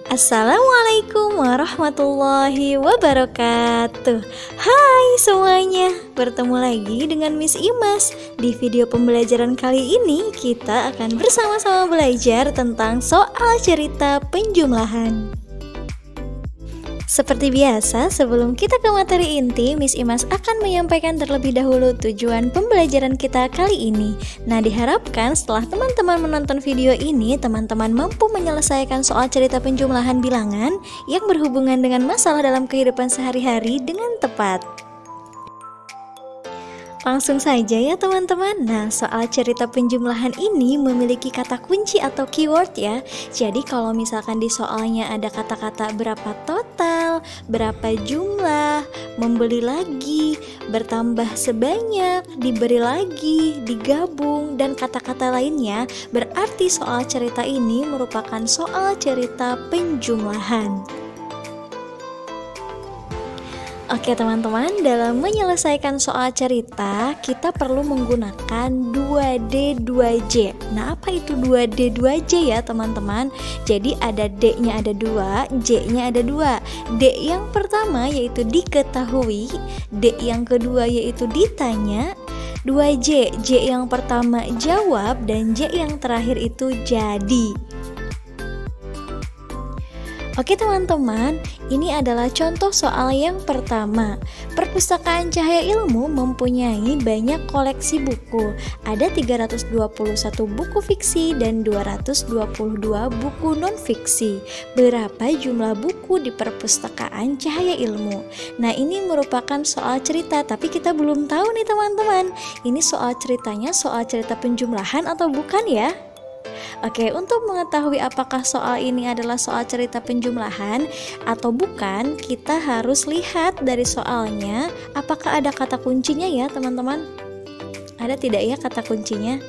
Assalamualaikum warahmatullahi wabarakatuh. Hai semuanya, bertemu lagi dengan Miss Imas. Di video pembelajaran kali ini kita akan bersama-sama belajar tentang soal cerita penjumlahan. Seperti biasa, sebelum kita ke materi inti, Miss Imas akan menyampaikan terlebih dahulu tujuan pembelajaran kita kali ini. Nah, diharapkan setelah teman-teman menonton video ini, teman-teman mampu menyelesaikan soal cerita penjumlahan bilangan yang berhubungan dengan masalah dalam kehidupan sehari-hari dengan tepat. Langsung saja ya teman-teman. Nah, soal cerita penjumlahan ini memiliki kata kunci atau keyword ya. Jadi kalau misalkan di soalnya ada kata-kata berapa total, berapa jumlah, membeli lagi, bertambah sebanyak, diberi lagi, digabung, dan kata-kata lainnya, berarti soal cerita ini merupakan soal cerita penjumlahan. Oke teman-teman, dalam menyelesaikan soal cerita, kita perlu menggunakan 2D 2J. Nah, apa itu 2D 2J ya teman-teman? Jadi ada D-nya ada 2, J-nya ada 2. D yang pertama yaitu diketahui, D yang kedua yaitu ditanya, 2J, J yang pertama jawab, dan J yang terakhir itu jadi. Oke teman-teman, ini adalah contoh soal yang pertama. Perpustakaan Cahaya Ilmu mempunyai banyak koleksi buku. Ada 321 buku fiksi dan 222 buku non-fiksi. Berapa jumlah buku di perpustakaan Cahaya Ilmu? Nah, ini merupakan soal cerita, tapi kita belum tahu nih teman-teman. Ini soal ceritanya soal cerita penjumlahan atau bukan ya? Oke, untuk mengetahui apakah soal ini adalah soal cerita penjumlahan atau bukan, kita harus lihat dari soalnya apakah ada kata kuncinya ya teman-teman. Ada tidak ya kata kuncinya?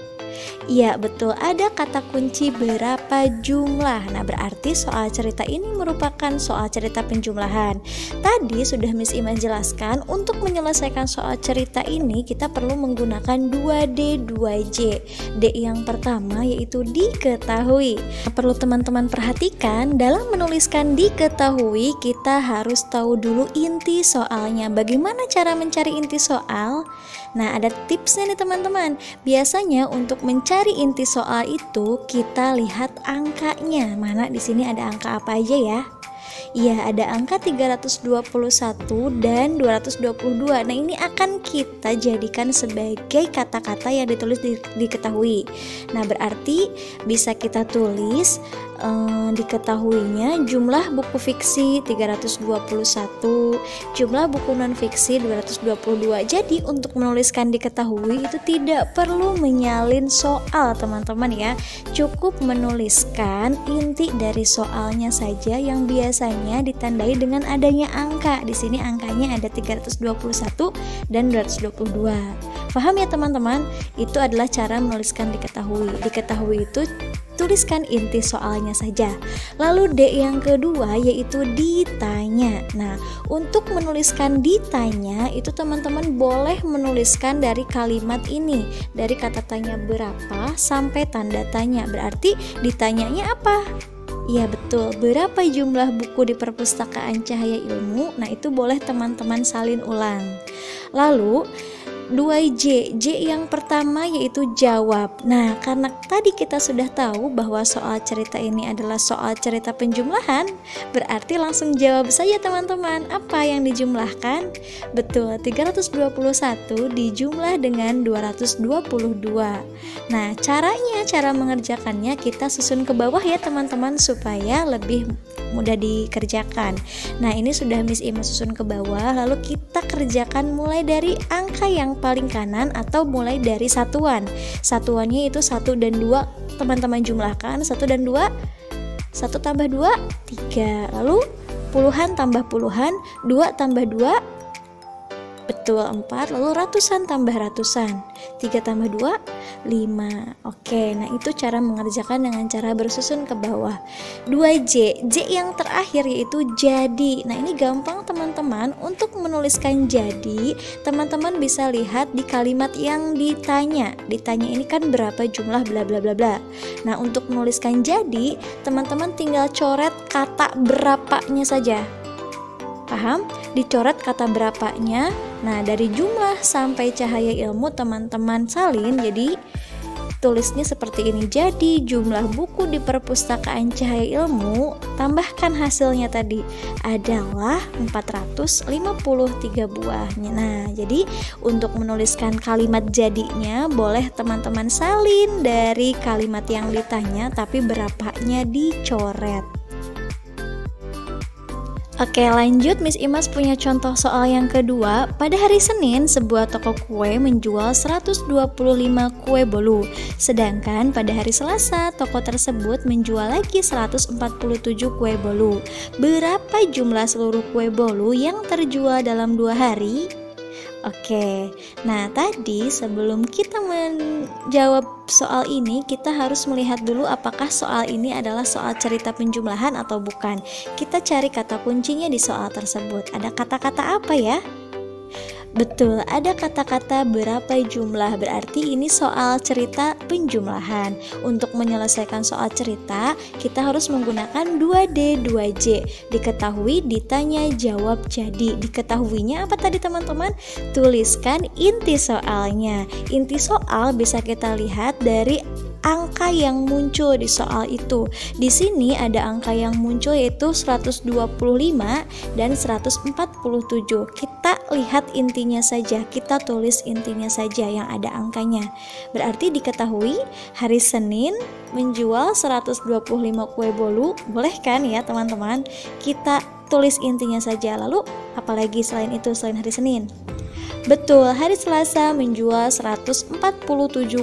Iya betul, ada kata kunci berapa jumlah. Nah, berarti soal cerita ini merupakan soal cerita penjumlahan. Tadi sudah Miss Imas jelaskan, untuk menyelesaikan soal cerita ini kita perlu menggunakan 2D 2J. D yang pertama yaitu diketahui. Perlu teman-teman perhatikan, dalam menuliskan diketahui kita harus tahu dulu inti soalnya. Bagaimana cara mencari inti soal? Nah, ada tipsnya nih teman-teman. Biasanya untuk mencari inti soal itu kita lihat angkanya. Mana di sini ada angka apa aja ya? Iya, ada angka 321 dan 222. Nah, ini akan kita jadikan sebagai kata-kata yang ditulis diketahui. Nah, berarti bisa kita tulis diketahuinya jumlah buku fiksi 321, jumlah buku non fiksi 222. Jadi untuk menuliskan diketahui itu tidak perlu menyalin soal teman-teman ya. Cukup menuliskan inti dari soalnya saja yang biasanya ditandai dengan adanya angka. Di sini angkanya ada 321 dan 222. Paham ya teman-teman? Itu adalah cara menuliskan diketahui. Diketahui itu tuliskan inti soalnya saja. Lalu D yang kedua yaitu ditanya. Nah, untuk menuliskan ditanya itu teman-teman boleh menuliskan dari kalimat ini, dari kata tanya berapa sampai tanda tanya. Berarti ditanyanya apa? Iya betul, berapa jumlah buku di perpustakaan Cahaya Ilmu? Nah, itu boleh teman-teman salin ulang. Lalu 2J, J yang pertama yaitu jawab. Nah, karena tadi kita sudah tahu bahwa soal cerita ini adalah soal cerita penjumlahan, berarti langsung jawab saja teman-teman. Apa yang dijumlahkan? Betul, 321 dijumlah dengan 222. Nah, cara mengerjakannya kita susun ke bawah ya teman-teman supaya lebih mudah dikerjakan. Nah, ini sudah Miss Imas susun ke bawah, lalu kita kerjakan mulai dari angka yang paling kanan atau mulai dari satuan. Satuannya itu 1 dan 2, teman-teman jumlahkan 1 dan 2, 1 tambah 2, 3. Lalu puluhan tambah puluhan, 2 tambah 2, betul Betul, 4, lalu ratusan tambah ratusan. 3 tambah 2, 5. Oke, nah itu cara mengerjakan dengan cara bersusun ke bawah. 2J, J yang terakhir yaitu jadi. Nah ini gampang teman-teman. Untuk menuliskan jadi, teman-teman bisa lihat di kalimat yang ditanya. Ditanya ini kan berapa jumlah bla bla bla bla. Nah untuk menuliskan jadi, teman-teman tinggal coret kata berapanya saja. Paham? Dicoret kata berapanya. Nah dari jumlah sampai cahaya ilmu teman-teman salin, jadi tulisnya seperti ini. Jadi jumlah buku di perpustakaan Cahaya Ilmu, tambahkan hasilnya tadi adalah 453 buah. Nah jadi untuk menuliskan kalimat jadinya boleh teman-teman salin dari kalimat yang ditanya, tapi berapanya dicoret. Oke, lanjut, Miss Imas punya contoh soal yang kedua. Pada hari Senin, sebuah toko kue menjual 125 kue bolu. Sedangkan pada hari Selasa, toko tersebut menjual lagi 147 kue bolu. Berapa jumlah seluruh kue bolu yang terjual dalam 2 hari? Oke, nah tadi sebelum kita menjawab soal ini, kita harus melihat dulu apakah soal ini adalah soal cerita penjumlahan atau bukan. Kita cari kata kuncinya di soal tersebut. Ada kata-kata apa ya? Betul, ada kata-kata berapa jumlah, berarti ini soal cerita penjumlahan. Untuk menyelesaikan soal cerita, kita harus menggunakan 2D, 2J. Diketahui, ditanya, jawab, jadi. Diketahuinya apa tadi teman-teman? Tuliskan inti soalnya. Inti soal bisa kita lihat dari angka yang muncul di soal itu. Di sini ada angka yang muncul yaitu 125 dan 147. Kita lihat intinya saja, kita tulis intinya saja yang ada angkanya. Berarti diketahui hari Senin menjual 125 kue bolu. Boleh kan ya teman-teman? Kita tulis intinya saja. Lalu apalagi selain itu, selain hari Senin? Betul, hari Selasa menjual 147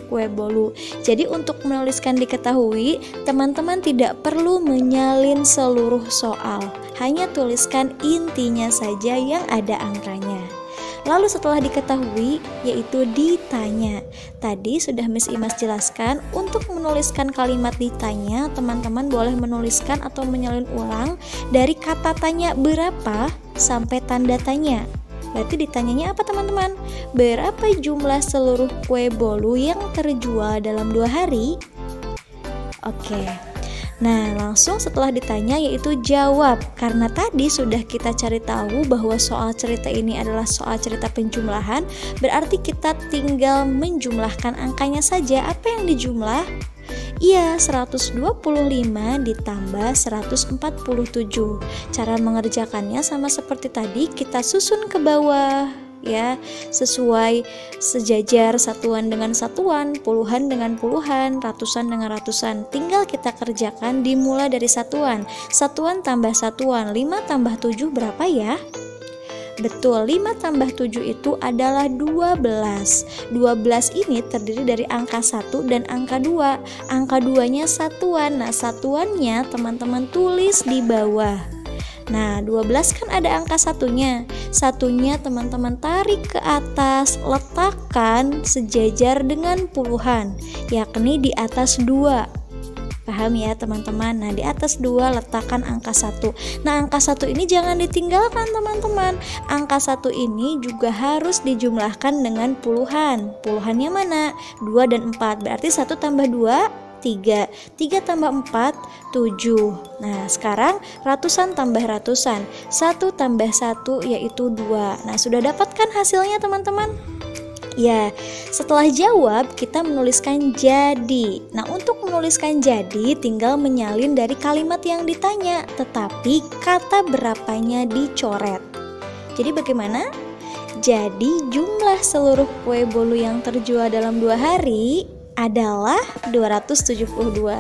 kue bolu. Jadi untuk menuliskan diketahui, teman-teman tidak perlu menyalin seluruh soal. Hanya tuliskan intinya saja yang ada angkanya. Lalu setelah diketahui, yaitu ditanya. Tadi sudah Miss Imas jelaskan, untuk menuliskan kalimat ditanya, teman-teman boleh menuliskan atau menyalin ulang dari kata tanya berapa sampai tanda tanya. Berarti ditanyanya apa teman-teman? Berapa jumlah seluruh kue bolu yang terjual dalam 2 hari? Oke. Nah, langsung setelah ditanya yaitu jawab. Karena tadi sudah kita cari tahu bahwa soal cerita ini adalah soal cerita penjumlahan, berarti kita tinggal menjumlahkan angkanya saja. Apa yang dijumlah? Iya, 125 ditambah 147. Cara mengerjakannya sama seperti tadi, kita susun ke bawah ya, sesuai sejajar, satuan dengan satuan, puluhan dengan puluhan, ratusan dengan ratusan. Tinggal kita kerjakan dimulai dari satuan. Satuan tambah satuan, 5 tambah 7 berapa ya? Betul, 5 tambah 7 itu adalah 12. 12 ini terdiri dari angka 1 dan angka 2. Angka 2-nya satuan. Nah, satuannya teman-teman tulis di bawah. Nah, 12 kan ada angka satunya. Satunya teman-teman tarik ke atas, letakkan sejajar dengan puluhan, yakni di atas 2. Paham ya teman-teman? Nah, di atas 2 letakkan angka 1. Nah, angka 1 ini jangan ditinggalkan teman-teman. Angka 1 ini juga harus dijumlahkan dengan puluhan. Puluhannya mana? 2 dan 4. Berarti 1 tambah 2, 3. 3 tambah 4, 7. Nah, sekarang ratusan tambah ratusan. 1 tambah 1 yaitu 2. Nah, sudah dapatkan hasilnya teman-teman? Ya, setelah jawab kita menuliskan jadi. Nah, untuk menuliskan jadi tinggal menyalin dari kalimat yang ditanya, tetapi kata berapanya dicoret. Jadi bagaimana? Jadi jumlah seluruh kue bolu yang terjual dalam 2 hari adalah 272.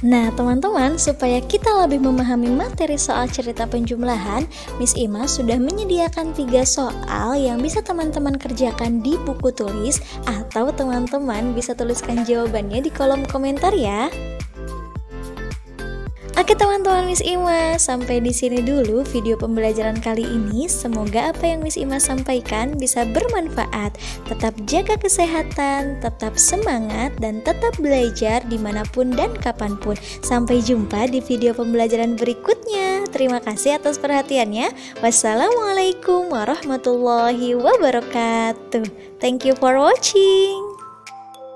Nah teman-teman, supaya kita lebih memahami materi soal cerita penjumlahan, Miss Imas sudah menyediakan 3 soal yang bisa teman-teman kerjakan di buku tulis, atau teman-teman bisa tuliskan jawabannya di kolom komentar ya. Oke teman-teman Miss Ima, sampai di sini dulu video pembelajaran kali ini. Semoga apa yang Miss Ima sampaikan bisa bermanfaat. Tetap jaga kesehatan, tetap semangat, dan tetap belajar dimanapun dan kapanpun. Sampai jumpa di video pembelajaran berikutnya. Terima kasih atas perhatiannya. Wassalamualaikum warahmatullahi wabarakatuh. Thank you for watching.